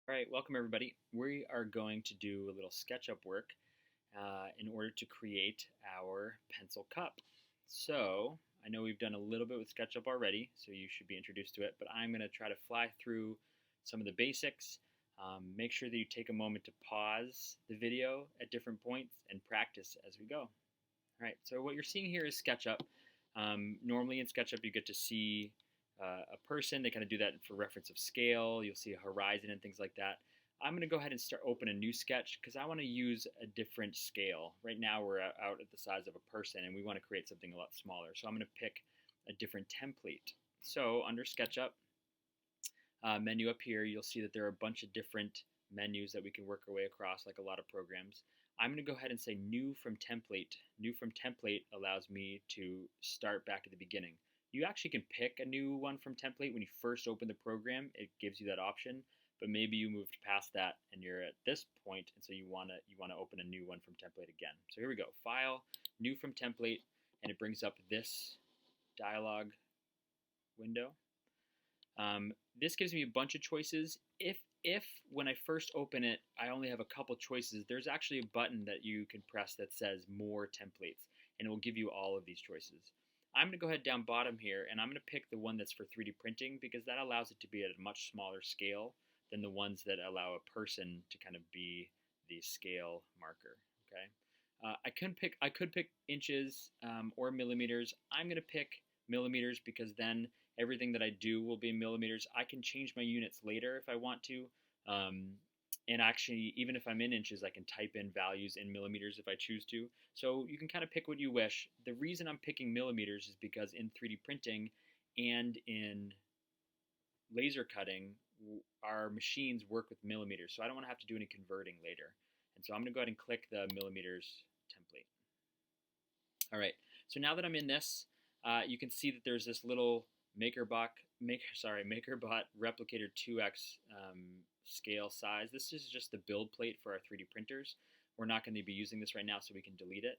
All right, welcome everybody. We are going to do a little SketchUp work in order to create our pencil cup. So I know we've done a little bit with SketchUp already, so you should be introduced to it, but I'm going to try to fly through some of the basics. Make sure that you take a moment to pause the video at different points and practice as we go. All right, so what you're seeing here is SketchUp. Normally in SketchUp you get to see a person. They kind of do that for reference of scale. You'll see a horizon and things like that. I'm going to go ahead and open a new sketch because I want to use a different scale. Right now we're out at the size of a person and we want to create something a lot smaller. So I'm going to pick a different template. So under SketchUp, menu up here, you'll see that there are a bunch of different menus that we can work our way across like a lot of programs. I'm going to go ahead and say new from template. New from template allows me to start back at the beginning. You actually can pick a new one from template when you first open the program. It gives you that option, but maybe you moved past that and you're at this point, and so you want to open a new one from template again. So here we go, File, New from Template, and it brings up this dialog window. This gives me a bunch of choices. If when I first open it, I only have a couple choices, there's actually a button that you can press that says More Templates, and it will give you all of these choices. I'm going to go ahead down bottom here, and I'm going to pick the one that's for 3D printing because that allows it to be at a much smaller scale than the ones that allow a person to kind of be the scale marker. Okay, I could pick inches or millimeters. I'm going to pick millimeters because then everything that I do will be in millimeters. I can change my units later if I want to. And actually, even if I'm in inches, I can type in values in millimeters if I choose to. So you can kind of pick what you wish. The reason I'm picking millimeters is because in 3D printing and in laser cutting, our machines work with millimeters. So I don't want to have to do any converting later. And so I'm going to go ahead and click the millimeters template. All right, so now that I'm in this, you can see that there's this little MakerBot Replicator 2x scale size. This is just the build plate for our 3D printers. We're not going to be using this right now, so we can delete it.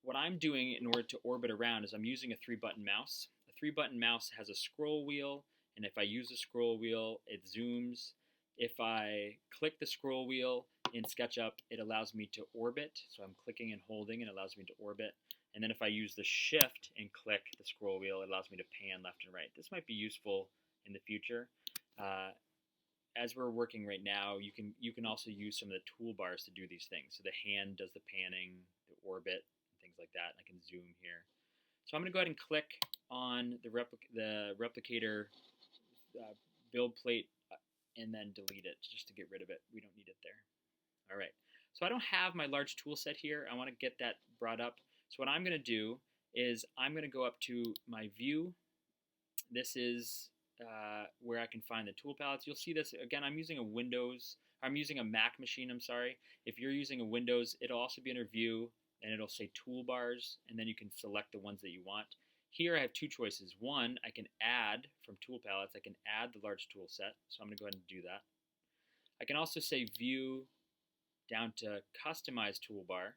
What I'm doing in order to orbit around is I'm using a 3-button mouse. A 3-button mouse has a scroll wheel, and if I use the scroll wheel, it zooms. If I click the scroll wheel in SketchUp, it allows me to orbit. So I'm clicking and holding, and it allows me to orbit. And then if I use the shift and click the scroll wheel, it allows me to pan left and right. This might be useful in the future. As we're working right now, you can also use some of the toolbars to do these things. So the hand does the panning, the orbit, and things like that. I can zoom here. So I'm going to go ahead and click on the replicator build plate and then delete it just to get rid of it. We don't need it there. All right. So I don't have my large tool set here. I want to get that brought up. So what I'm going to do is I'm going to go up to my view. This is where I can find the tool palettes. You'll see this again. I'm using a Mac machine. I'm sorry. If you're using a Windows, it'll also be under View, and it'll say Toolbars, and then you can select the ones that you want. Here I have two choices. One, I can add from tool palettes. I can add the large tool set. So I'm going to go ahead and do that. I can also say View down to Customize Toolbar.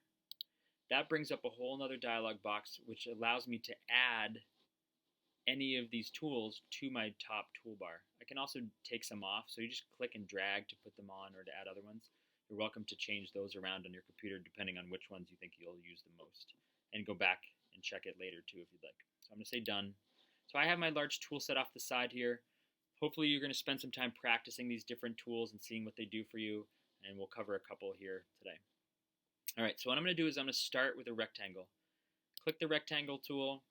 That brings up a whole nother dialog box which allows me to add any of these tools to my top toolbar. I can also take some off, so you just click and drag to put them on or to add other ones. You're welcome to change those around on your computer depending on which ones you think you'll use the most, and go back and check it later too if you'd like. So I'm going to say done. So I have my large tool set off the side here. Hopefully you're going to spend some time practicing these different tools and seeing what they do for you, and we'll cover a couple here today. All right, so what I'm going to do is I'm going to start with a rectangle. Click the rectangle tool.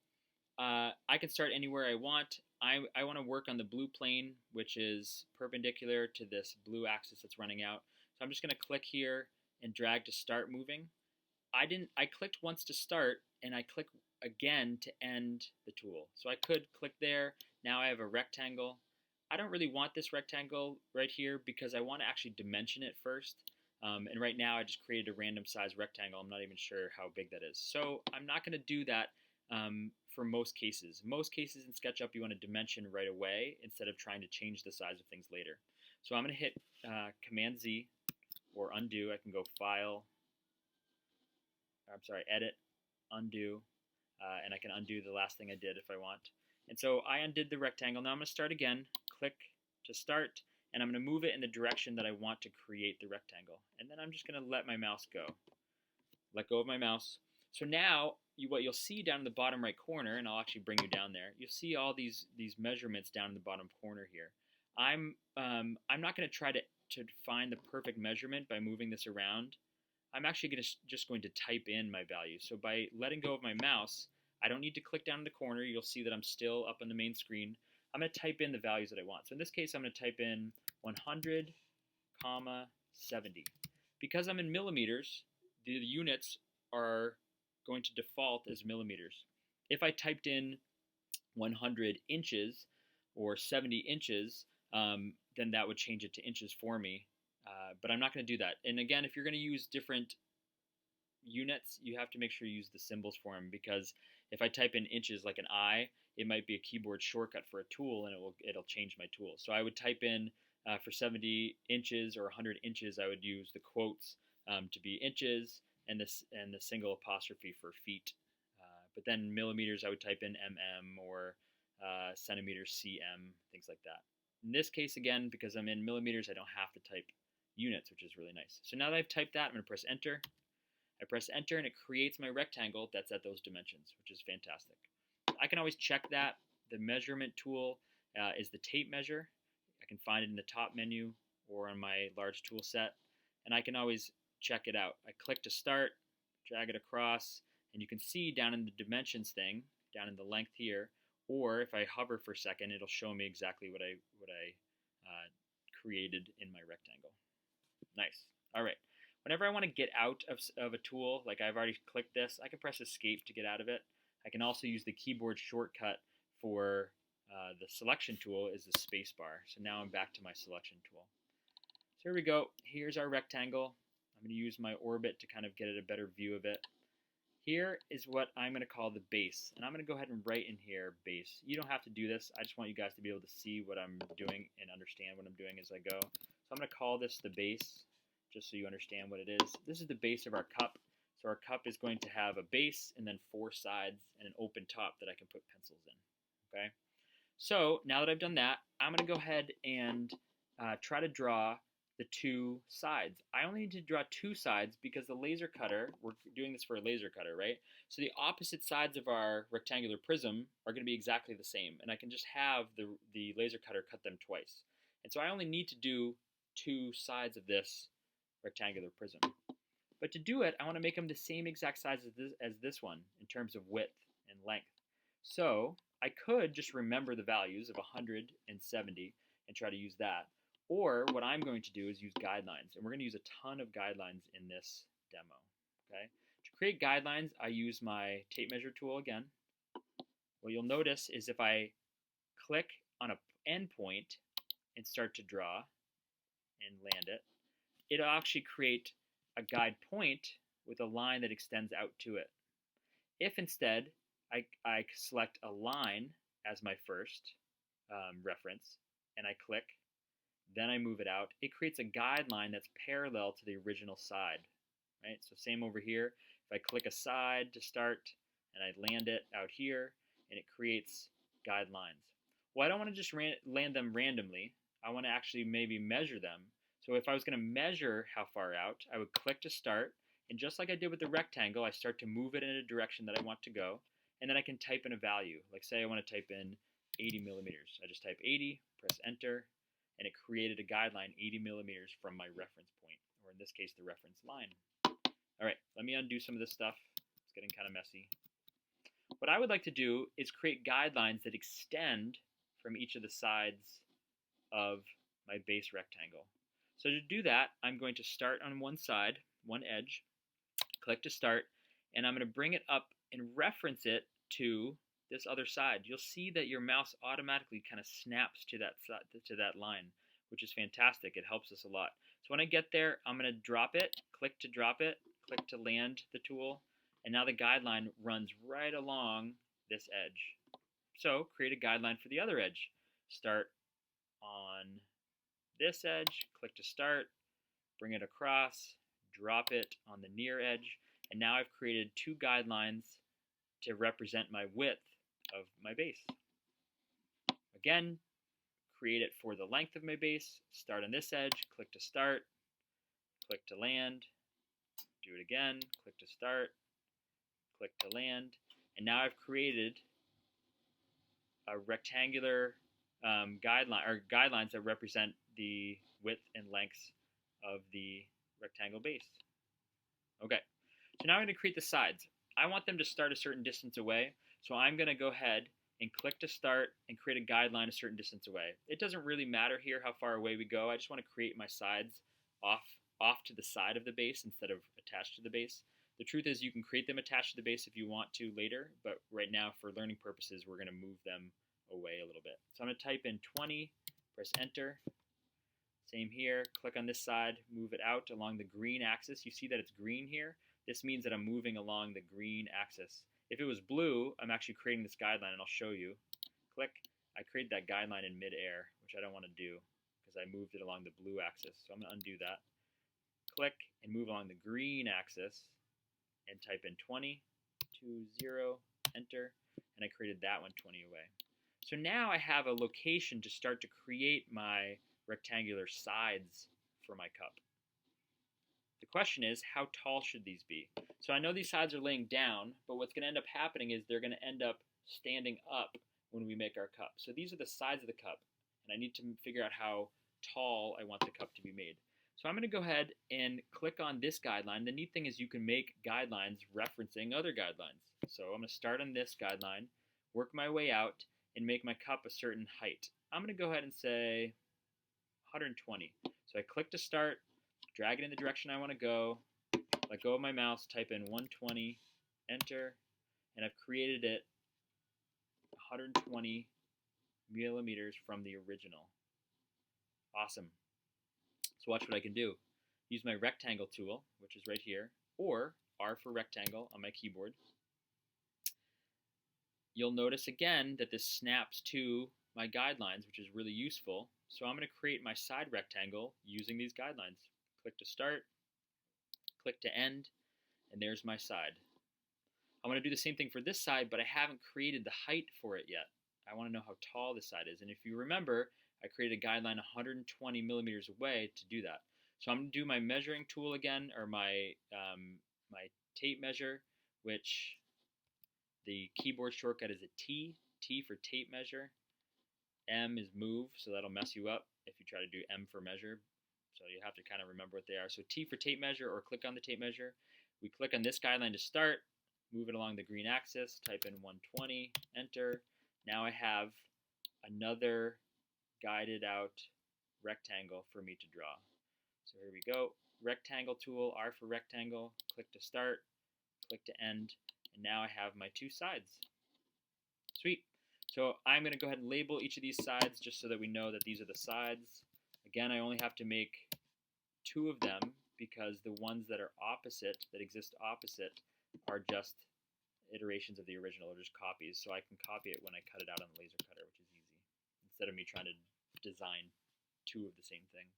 I can start anywhere I want. I want to work on the blue plane, which is perpendicular to this blue axis that's running out. So I'm just going to click here and drag to start moving. I clicked once to start, and I click again to end the tool. So I could click there. Now I have a rectangle. I don't really want this rectangle right here because I want to actually dimension it first. And right now I just created a random size rectangle. I'm not even sure how big that is. So I'm not going to do that for most cases. Most cases in SketchUp you want to dimension right away instead of trying to change the size of things later. So I'm going to hit Command Z or undo. I can go File, Edit, Undo, and I can undo the last thing I did if I want. And so I undid the rectangle. Now I'm going to start again. Click to start, and I'm going to move it in the direction that I want to create the rectangle. And then I'm just going to let my mouse go. Let go of my mouse. So now what you'll see down in the bottom right corner, and I'll actually bring you down there, you'll see all these measurements down in the bottom corner here. I'm not going to try to find the perfect measurement by moving this around. I'm actually just going to type in my value. So by letting go of my mouse, I don't need to click down in the corner. You'll see that I'm still up on the main screen. I'm going to type in the values that I want. So in this case, I'm going to type in 100, 70. Because I'm in millimeters, the units are going to default as millimeters. If I typed in 100 inches or 70 inches, then that would change it to inches for me. But I'm not going to do that. And again, if you're going to use different units, you have to make sure you use the symbols for them, because if I type in inches like an I, it might be a keyboard shortcut for a tool, and it'll change my tool. So I would type in for 70 inches or 100 inches, I would use the quotes to be inches and the single apostrophe for feet. But then millimeters, I would type in mm or centimeters, cm, things like that. In this case, again, because I'm in millimeters, I don't have to type units, which is really nice. So now that I've typed that, I'm going to press enter. I press enter and it creates my rectangle that's at those dimensions, which is fantastic. I can always check that. The measurement tool is the tape measure. I can find it in the top menu or on my large tool set, and I can always check it out. I click to start, drag it across, and you can see down in the dimensions thing, down in the length here, or if I hover for a second, it'll show me exactly what I created in my rectangle. Nice. All right. Whenever I want to get out of a tool, like I've already clicked this, I can press escape to get out of it. I can also use the keyboard shortcut for the selection tool is the space bar. So now I'm back to my selection tool. So here we go. Here's our rectangle. I'm going to use my orbit to kind of get a better view of it. Here is what I'm going to call the base. And I'm going to go ahead and write in here base. You don't have to do this. I just want you guys to be able to see what I'm doing and understand what I'm doing as I go. So I'm going to call this the base, just so you understand what it is. This is the base of our cup. So our cup is going to have a base and then 4 sides and an open top that I can put pencils in. Okay. So now that I've done that, I'm going to go ahead and try to draw the 2 sides. I only need to draw 2 sides because the laser cutter, we're doing this for a laser cutter, right? So the opposite sides of our rectangular prism are going to be exactly the same, and I can just have the laser cutter cut them twice. And so I only need to do 2 sides of this rectangular prism. But to do it, I want to make them the same exact size as this one in terms of width and length. So I could just remember the values of 100 and 70 and try to use that. Or what I'm going to do is use guidelines. And we're going to use a ton of guidelines in this demo. Okay? To create guidelines, I use my tape measure tool again. What you'll notice is if I click on an endpoint and start to draw and land it, it'll actually create a guide point with a line that extends out to it. If instead I select a line as my first reference and I click, then I move it out, it creates a guideline that's parallel to the original side. Right? So same over here. If I click a side to start and I land it out here, and it creates guidelines. Well, I don't want to just land them randomly. I want to actually maybe measure them. So if I was going to measure how far out, I would click to start, and just like I did with the rectangle, I start to move it in a direction that I want to go, and then I can type in a value. Like say I want to type in 80 millimeters. I just type 80, press enter, and it created a guideline 80 millimeters from my reference point, or in this case, the reference line. All right, let me undo some of this stuff. It's getting kind of messy. What I would like to do is create guidelines that extend from each of the sides of my base rectangle. So to do that, I'm going to start on one side, one edge, click to start, and I'm going to bring it up and reference it to this other side. You'll see that your mouse automatically kind of snaps to that line, which is fantastic. It helps us a lot. So when I get there, I'm going to drop it, click to drop it, click to land the tool, and now the guideline runs right along this edge. So create a guideline for the other edge. Start on this edge, click to start, bring it across, drop it on the near edge, and now I've created 2 guidelines to represent my width of my base. Again, create it for the length of my base. Start on this edge, click to start, click to land, do it again, click to start, click to land, and now I've created a rectangular guidelines that represent the width and lengths of the rectangle base. Okay, so now I'm going to create the sides. I want them to start a certain distance away, so I'm going to go ahead and click to start and create a guideline a certain distance away. It doesn't really matter here how far away we go. I just want to create my sides off to the side of the base instead of attached to the base. The truth is you can create them attached to the base if you want to later, but right now for learning purposes we're going to move them away a little bit. So I'm going to type in 20, press enter. Same here, click on this side, move it out along the green axis. You see that it's green here? This means that I'm moving along the green axis. If it was blue, I'm actually creating this guideline, and I'll show you. Click. I created that guideline in midair, which I don't want to do because I moved it along the blue axis. So I'm going to undo that. Click and move along the green axis and type in 20, 20, enter, and I created that one 20 away. So now I have a location to start to create my rectangular sides for my cup. The question is, how tall should these be? So I know these sides are laying down, but what's going to end up happening is they're going to end up standing up when we make our cup. So these are the sides of the cup, and I need to figure out how tall I want the cup to be made. So I'm going to go ahead and click on this guideline. The neat thing is you can make guidelines referencing other guidelines. So I'm going to start on this guideline, work my way out, and make my cup a certain height. I'm going to go ahead and say 120. So I click to start, drag it in the direction I want to go, let go of my mouse, type in 120, enter, and I've created it 120 millimeters from the original. Awesome. So watch what I can do. Use my rectangle tool, which is right here, or R for rectangle on my keyboard. You'll notice again that this snaps to my guidelines, which is really useful. So I'm going to create my side rectangle using these guidelines. Click to start, click to end, and there's my side. I want to do the same thing for this side, but I haven't created the height for it yet. I want to know how tall this side is. And if you remember, I created a guideline 120 millimeters away to do that. So I'm going to do my measuring tool again, or my tape measure, which the keyboard shortcut is a T. T for tape measure. M is move, so that'll mess you up if you try to do M for measure. So you have to kind of remember what they are. So T for tape measure, or click on the tape measure. We click on this guideline to start, move it along the green axis, type in 120, enter. Now I have another guided out rectangle for me to draw. So here we go. Rectangle tool, R for rectangle, click to start, click to end, and now I have my two sides. Sweet. So I'm going to go ahead and label each of these sides just so that we know that these are the sides. Again, I only have to make two of them because the ones that are opposite, that exist opposite, are just iterations of the original, or just copies. So I can copy it when I cut it out on the laser cutter, which is easy, instead of me trying to design two of the same thing.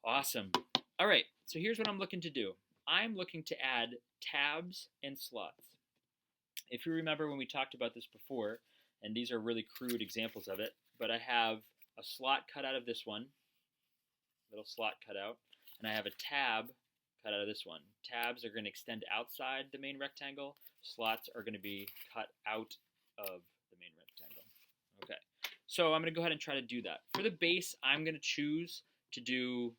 Awesome. All right, so here's what I'm looking to do. I'm looking to add tabs and slots. If you remember when we talked about this before, and these are really crude examples of it, but I have a slot cut out of this one, little slot cut out, and I have a tab cut out of this one. Tabs are going to extend outside the main rectangle. Slots are going to be cut out of the main rectangle. Okay, so I'm going to go ahead and try to do that. For the base, I'm going to choose to do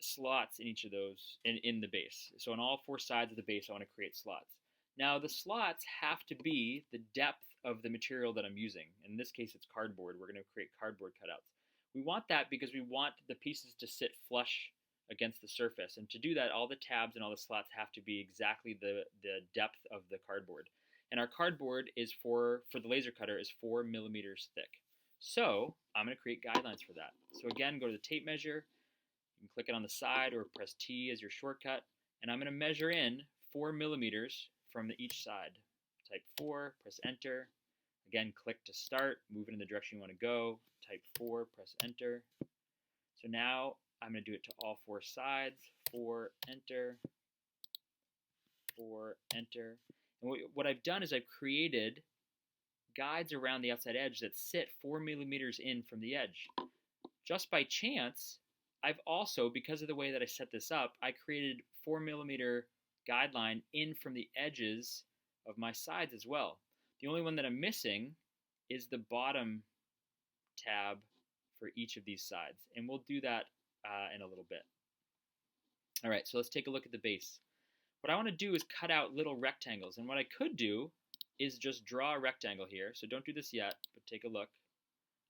slots in each of those, in the base. So on all four sides of the base, I want to create slots. Now the slots have to be the depth of the material that I'm using. In this case, it's cardboard. We're going to create cardboard cutouts. We want that because we want the pieces to sit flush against the surface. And to do that, all the tabs and all the slots have to be exactly the depth of the cardboard. And our cardboard is for the laser cutter is 4 millimeters thick. So I'm going to create guidelines for that. So again, go to the tape measure. You can click it on the side or press T as your shortcut. And I'm going to measure in 4 millimeters from each side. Type 4, press enter. Again, click to start, move it in the direction you want to go. Type 4, press enter. So now I'm going to do it to all four sides. 4, enter. 4, enter. And what I've done is I've created guides around the outside edge that sit 4 millimeters in from the edge. Just by chance, I've also, because of the way that I set this up, I created 4 millimeter guideline in from the edges of my sides as well. The only one that I'm missing is the bottom tab for each of these sides, and we'll do that in a little bit. All right, so let's take a look at the base. What I want to do is cut out little rectangles, and what I could do is just draw a rectangle here. So don't do this yet, but take a look.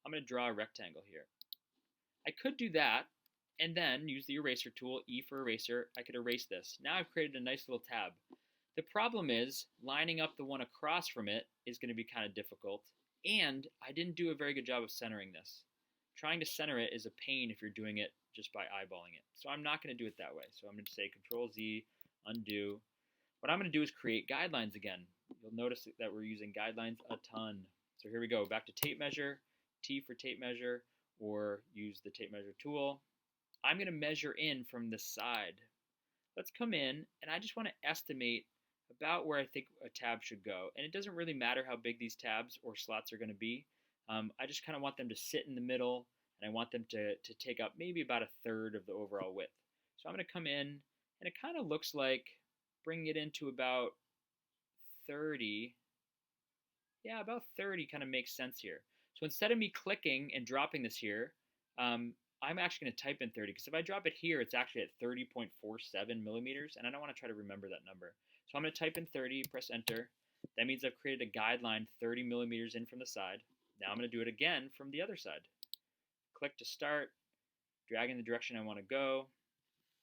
I'm going to draw a rectangle here. I could do that and then use the eraser tool, E for eraser. I could erase this. Now I've created a nice little tab. The problem is lining up the one across from it is going to be kind of difficult, and I didn't do a very good job of centering this. Trying to center it is a pain if you're doing it just by eyeballing it. So I'm not going to do it that way. So I'm going to say Control Z, undo. What I'm going to do is create guidelines again. You'll notice that we're using guidelines a ton. So here we go, back to tape measure, T for tape measure, or use the tape measure tool. I'm going to measure in from the side. Let's come in, and I just want to estimate about where I think a tab should go. And it doesn't really matter how big these tabs or slots are going to be. I just kind of want them to sit in the middle, and I want them to take up maybe about a third of the overall width. So I'm going to come in, and it kind of looks like bringing it into about 30. Yeah, about 30 kind of makes sense here. So instead of me clicking and dropping this here, I'm actually going to type in 30, because if I drop it here, it's actually at 30.47 millimeters, and I don't want to try to remember that number. So I'm going to type in 30, press enter. That means I've created a guideline 30 millimeters in from the side. Now I'm going to do it again from the other side. Click to start, drag in the direction I want to go,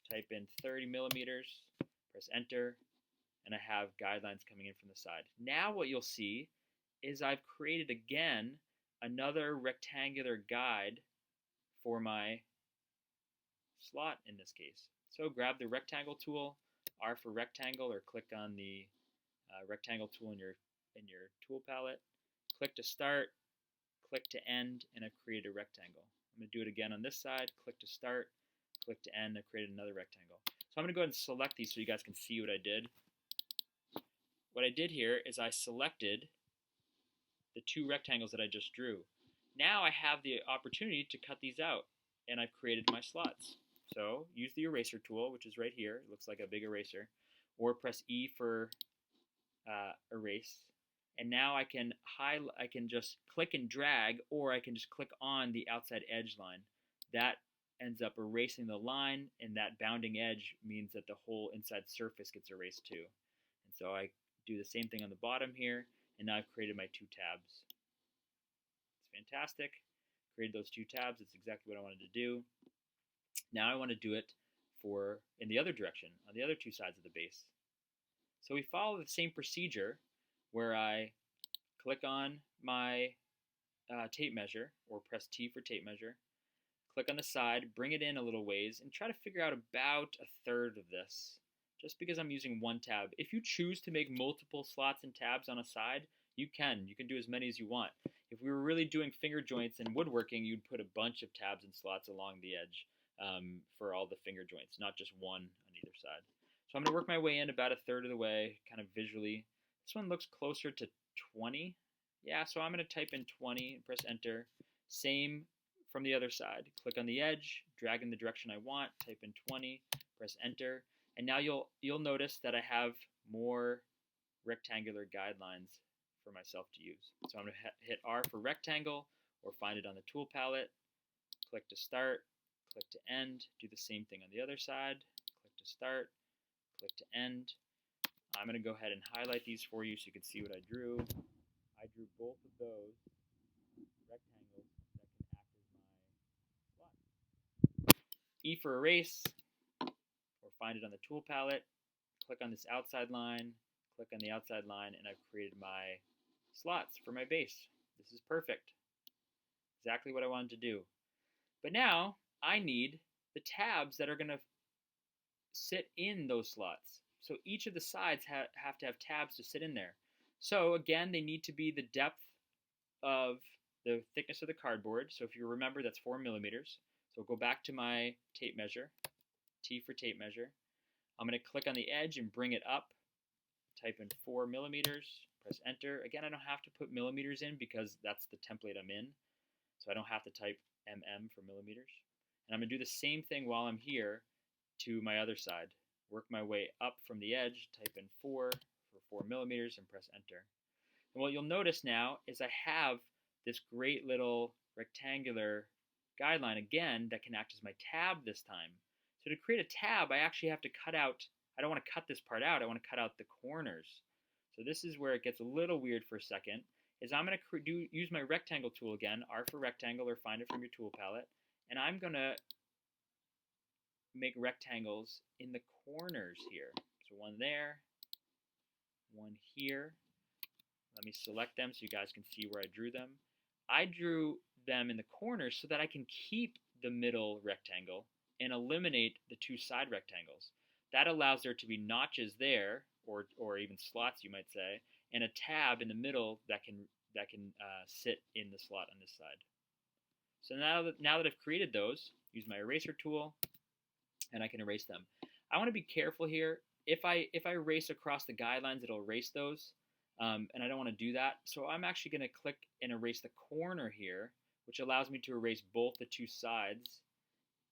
type in 30 millimeters, press enter, and I have guidelines coming in from the side. Now what you'll see is I've created again another rectangular guide for my slot in this case. So grab the rectangle tool, R for rectangle, or click on the rectangle tool in your tool palette. Click to start, click to end, and I've created a rectangle. I'm going to do it again on this side. Click to start, click to end. I've created another rectangle. So I'm going to go ahead and select these so you guys can see what I did. What I did here is I selected the two rectangles that I just drew. Now I have the opportunity to cut these out, and I've created my slots. So use the eraser tool, which is right here. It looks like a big eraser. Or press E for erase. And now I can just click and drag, or I can just click on the outside edge line. That ends up erasing the line, and that bounding edge means that the whole inside surface gets erased too. And so I do the same thing on the bottom here, and now I've created my two tabs. It's fantastic. Created those two tabs. It's exactly what I wanted to do. Now I want to do it in the other direction, on the other two sides of the base. So we follow the same procedure where I click on my tape measure, or press T for tape measure, click on the side, bring it in a little ways, and try to figure out about a third of this, just because I'm using one tab. If you choose to make multiple slots and tabs on a side, you can do as many as you want. If we were really doing finger joints and woodworking, you'd put a bunch of tabs and slots along the edge for all the finger joints, not just one on either side. So I'm going to work my way in about a third of the way, kind of visually. This one looks closer to 20. Yeah, so I'm going to type in 20 and press enter. Same from the other side. Click on the edge, drag in the direction I want, type in 20, press enter. And now you'll notice that I have more rectangular guidelines for myself to use. So I'm going to hit R for rectangle, or find it on the tool palette. Click to start, click to end. Do the same thing on the other side. Click to start, click to end. I'm going to go ahead and highlight these for you so you can see what I drew. I drew both of those rectangles that can act as my slot. E for erase, or find it on the tool palette. Click on this outside line, click on the outside line, and I've created my slots for my base. This is perfect. Exactly what I wanted to do. But now I need the tabs that are going to sit in those slots. So each of the sides have to have tabs to sit in there. So again, they need to be the depth of the thickness of the cardboard. So if you remember, that's 4 millimeters. So go back to my tape measure, T for tape measure. I'm going to click on the edge and bring it up. Type in 4 millimeters, press enter. Again, I don't have to put millimeters in because that's the template I'm in. So I don't have to type mm for millimeters. And I'm going to do the same thing while I'm here to my other side. Work my way up from the edge, type in 4 for 4 millimeters, and press enter. And what you'll notice now is I have this great little rectangular guideline again that can act as my tab this time. So to create a tab, I actually have to cut out, I don't want to cut this part out, I want to cut out the corners. So this is where it gets a little weird for a second, is I'm going to use my rectangle tool again, R for rectangle, or find it from your tool palette, and I'm going to make rectangles in the corners here. So one there, one here. Let me select them so you guys can see where I drew them. I drew them in the corners so that I can keep the middle rectangle and eliminate the two side rectangles. That allows there to be notches there, or even slots you might say, and a tab in the middle that can sit in the slot on this side. So now that I've created those, use my eraser tool, and I can erase them. I want to be careful here. If I erase across the guidelines, it'll erase those, and I don't want to do that. So I'm actually going to click and erase the corner here, which allows me to erase both the two sides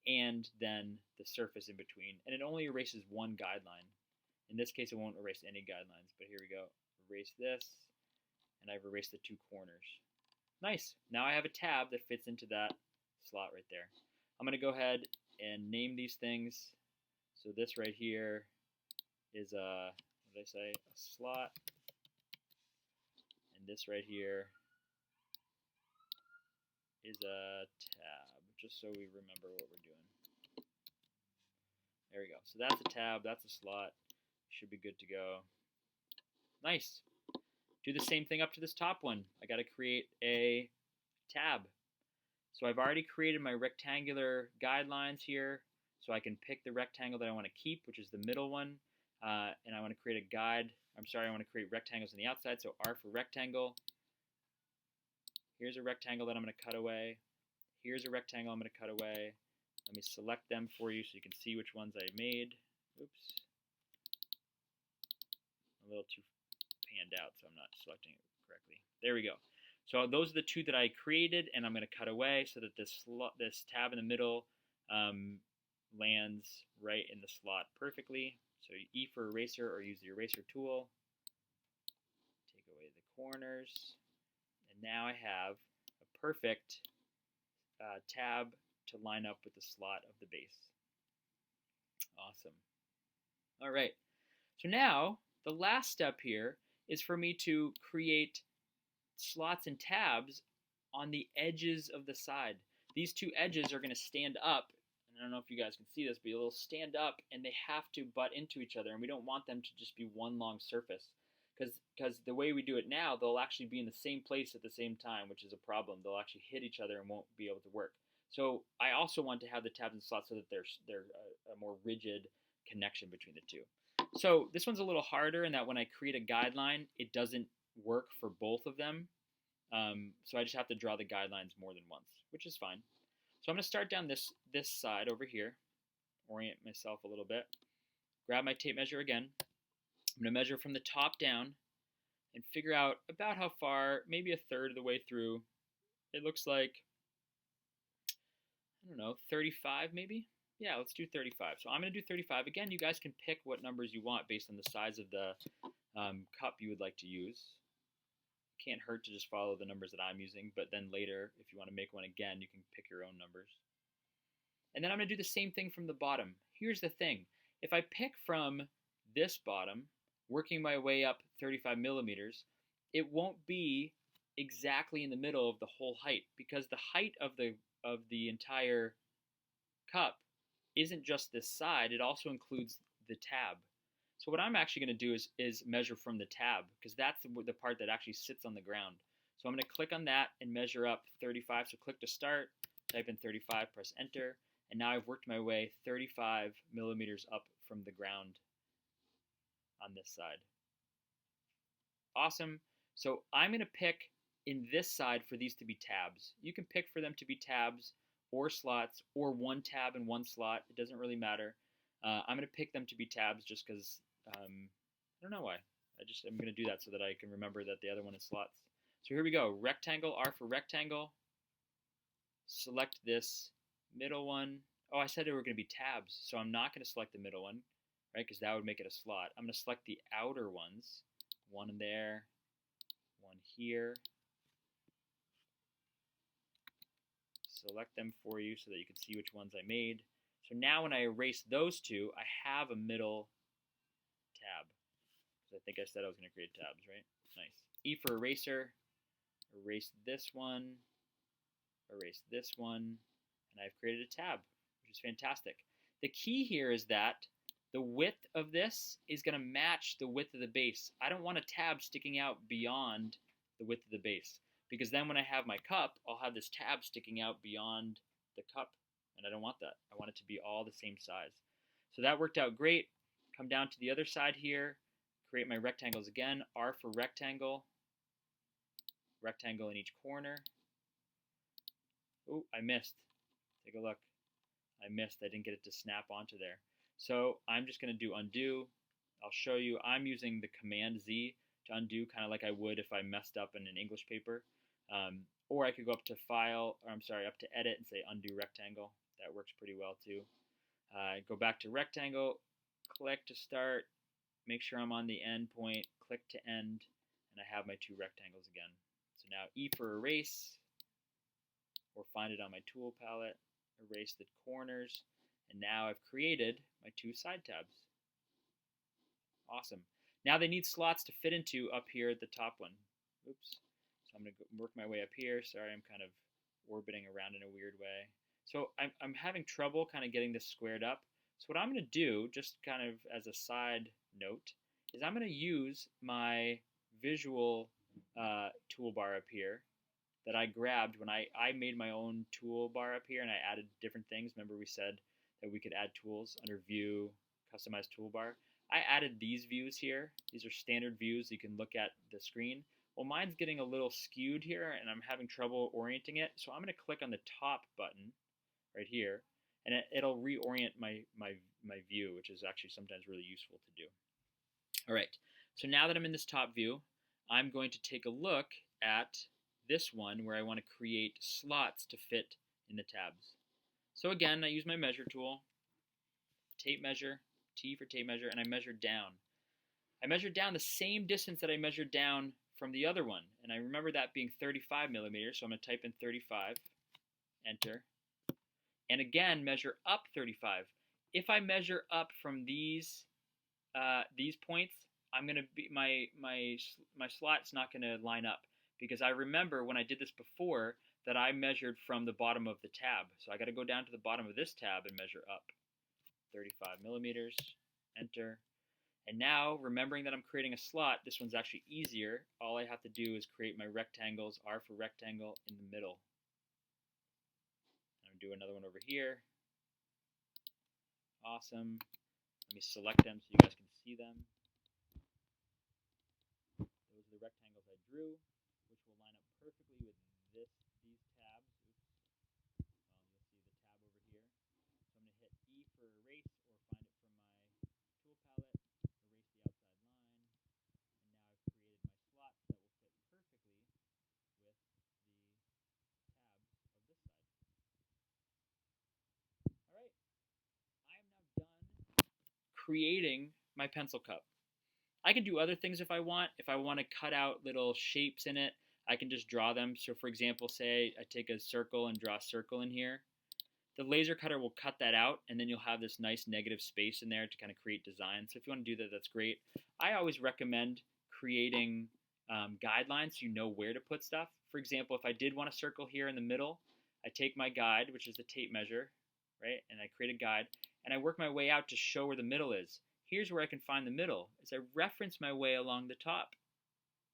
and then the surface in between. And it only erases one guideline. In this case, it won't erase any guidelines, but here we go. Erase this, and I've erased the two corners. Nice. Now I have a tab that fits into that slot right there. I'm going to go ahead and name these things. So this right here is a, what did I say, a slot. And this right here is a tab, just so we remember what we're doing. There we go. So that's a tab, that's a slot. Should be good to go. Nice. Do the same thing up to this top one. I got to create a tab. So I've already created my rectangular guidelines here, so I can pick the rectangle that I want to keep, which is the middle one, and I want to create a guide. I want to create rectangles on the outside, so R for rectangle. Here's a rectangle that I'm going to cut away. Here's a rectangle I'm going to cut away. Let me select them for you so you can see which ones I made. Oops. A little too panned out, so I'm not selecting it correctly. There we go. So those are the two that I created, and I'm going to cut away so that this tab in the middle lands right in the slot perfectly. So E for eraser, or use the eraser tool. Take away the corners. And now I have a perfect tab to line up with the slot of the base. Awesome. All right. So now the last step here is for me to create slots and tabs on the edges of the side. These two edges are going to stand up. And I don't know if you guys can see this, but they'll stand up and they have to butt into each other, and we don't want them to just be one long surface. Because the way we do it now, they'll actually be in the same place at the same time, which is a problem. They'll actually hit each other and won't be able to work. So I also want to have the tabs and slots so that there's a more rigid connection between the two. So this one's a little harder in that when I create a guideline, it doesn't work for both of them. So I just have to draw the guidelines more than once, which is fine. So I'm going to start down this side over here, orient myself a little bit, grab my tape measure again. I'm going to measure from the top down and figure out about how far, maybe a third of the way through. It looks like, I don't know, 35 maybe? Yeah, let's do 35. So I'm going to do 35. Again, you guys can pick what numbers you want based on the size of the cup you would like to use. Can't hurt to just follow the numbers that I'm using, but then later, if you want to make one again, you can pick your own numbers. And then I'm going to do the same thing from the bottom. Here's the thing. If I pick from this bottom, working my way up 35 millimeters, it won't be exactly in the middle of the whole height, because the height of the entire cup isn't just this side, it also includes the tab. So what I'm actually going to do is measure from the tab, because that's the part that actually sits on the ground. So I'm going to click on that and measure up 35. So click to start, type in 35, press enter, and now I've worked my way 35 millimeters up from the ground on this side. Awesome. So I'm going to pick in this side for these to be tabs. You can pick for them to be tabs or slots, or one tab and one slot. It doesn't really matter. I'm going to pick them to be tabs just because, I don't know why. I'm going to do that so that I can remember that the other one is slots. So here we go. Rectangle, R for rectangle. Select this middle one. Oh, I said they were going to be tabs, so I'm not going to select the middle one, right, because that would make it a slot. I'm going to select the outer ones. One in there, one here. Select them for you so that you can see which ones I made. So now when I erase those two, I have a middle tab. Because I think I said I was going to create tabs, right? Nice. E for eraser. Erase this one. Erase this one. And I've created a tab, which is fantastic. The key here is that the width of this is going to match the width of the base. I don't want a tab sticking out beyond the width of the base, because then when I have my cup, I'll have this tab sticking out beyond the cup, and I don't want that. I want it to be all the same size. So that worked out great. Come down to the other side here, create my rectangles again. R for rectangle. Rectangle in each corner. Oh, I missed. Take a look. I missed. I didn't get it to snap onto there. So I'm just going to do undo. I'll show you. I'm using the Command Z to undo, kind of like I would if I messed up in an English paper. Or I could go up to File, or I'm sorry, up to Edit and say Undo Rectangle. That works pretty well too. Go back to Rectangle, click to start, make sure I'm on the end point, click to end, and I have my two rectangles again. So now E for Erase, or find it on my tool palette, erase the corners, and now I've created my two side tabs. Awesome. Now they need slots to fit into up here at the top one. Oops. So I'm going to work my way up here. Sorry, I'm kind of orbiting around in a weird way. So I'm having trouble kind of getting this squared up. So what I'm going to do, just kind of as a side note, is I'm going to use my visual toolbar up here that I grabbed when I made my own toolbar up here, and I added different things. Remember we said that we could add tools under View, Customize Toolbar. I added these views here. These are standard views. You can look at the screen. Well, mine's getting a little skewed here, and I'm having trouble orienting it. So I'm going to click on the top button right here, and it'll reorient my view, which is actually sometimes really useful to do. All right. So now that I'm in this top view, I'm going to take a look at this one where I want to create slots to fit in the tabs. So again, I use my measure tool, tape measure, T for tape measure, and I measured down. I measured down the same distance that I measured down from the other one, and I remember that being 35 millimeters, so I'm going to type in 35, enter, and again measure up 35. If I measure up from these points, I'm going to be my slot's not going to line up, because I remember when I did this before that I measured from the bottom of the tab, so I got to go down to the bottom of this tab and measure up. 35 millimeters, enter. And now, remembering that I'm creating a slot, this one's actually easier. All I have to do is create my rectangles, R for rectangle, in the middle. I'm going to do another one over here. Awesome. Let me select them so you guys can see them. Those are the rectangles I drew, which will line up perfectly with these tabs. Oops. You'll see the tab over here. So I'm going to hit E for erase, or find it from my tool palette, erase the outside line, and now I've created my slots that will fit perfectly with the tabs of this side. All right, I am now done creating my pencil cup. I can do other things if I want. If I want to cut out little shapes in it, I can just draw them. So for example, say I take a circle and draw a circle in here. The laser cutter will cut that out, and then you'll have this nice negative space in there to kind of create design. So if you want to do that, that's great. I always recommend creating guidelines so you know where to put stuff. For example, if I did want a circle here in the middle, I take my guide, which is the tape measure, right, and I create a guide, and I work my way out to show where the middle is. Here's where I can find the middle, is I reference my way along the top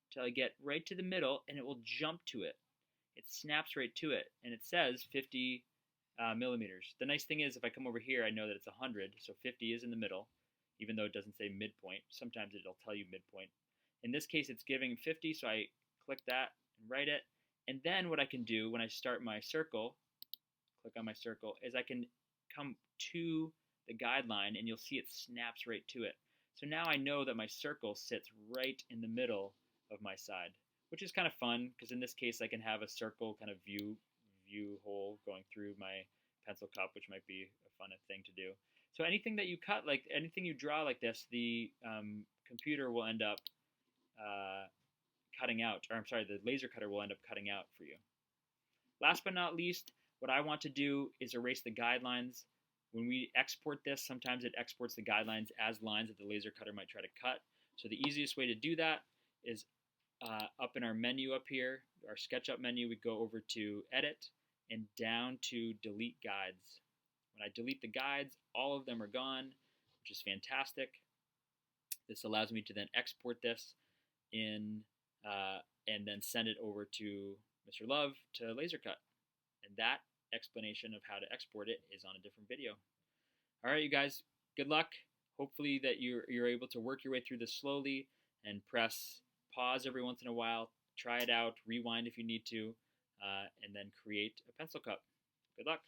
until I get right to the middle, and it will jump to it. It snaps right to it, and it says 50 millimeters. The nice thing is if I come over here, I know that it's 100, so 50 is in the middle, even though it doesn't say midpoint. Sometimes it'll tell you midpoint. In this case, it's giving 50, so I click that and write it. And then what I can do when I start my circle, click on my circle, is I can come to the guideline, and you'll see it snaps right to it. So now I know that my circle sits right in the middle of my side, which is kind of fun because in this case I can have a circle kind of view hole going through my pencil cup, which might be a fun thing to do. So anything that you cut, like anything you draw like this, the computer will end up uh, cutting out, or I'm sorry, the laser cutter will end up cutting out for you. Last but not least, what I want to do is erase the guidelines. When we export this, sometimes it exports the guidelines as lines that the laser cutter might try to cut. So the easiest way to do that is up in our menu up here, our SketchUp menu, we go over to Edit and down to Delete Guides. When I delete the guides, all of them are gone, which is fantastic. This allows me to then export this in and then send it over to Mr. Love to laser cut. And that explanation of how to export it is on a different video. All right, you guys, good luck. Hopefully that you're able to work your way through this slowly and press pause every once in a while, try it out, rewind if you need to, and then create a pencil cup. Good luck.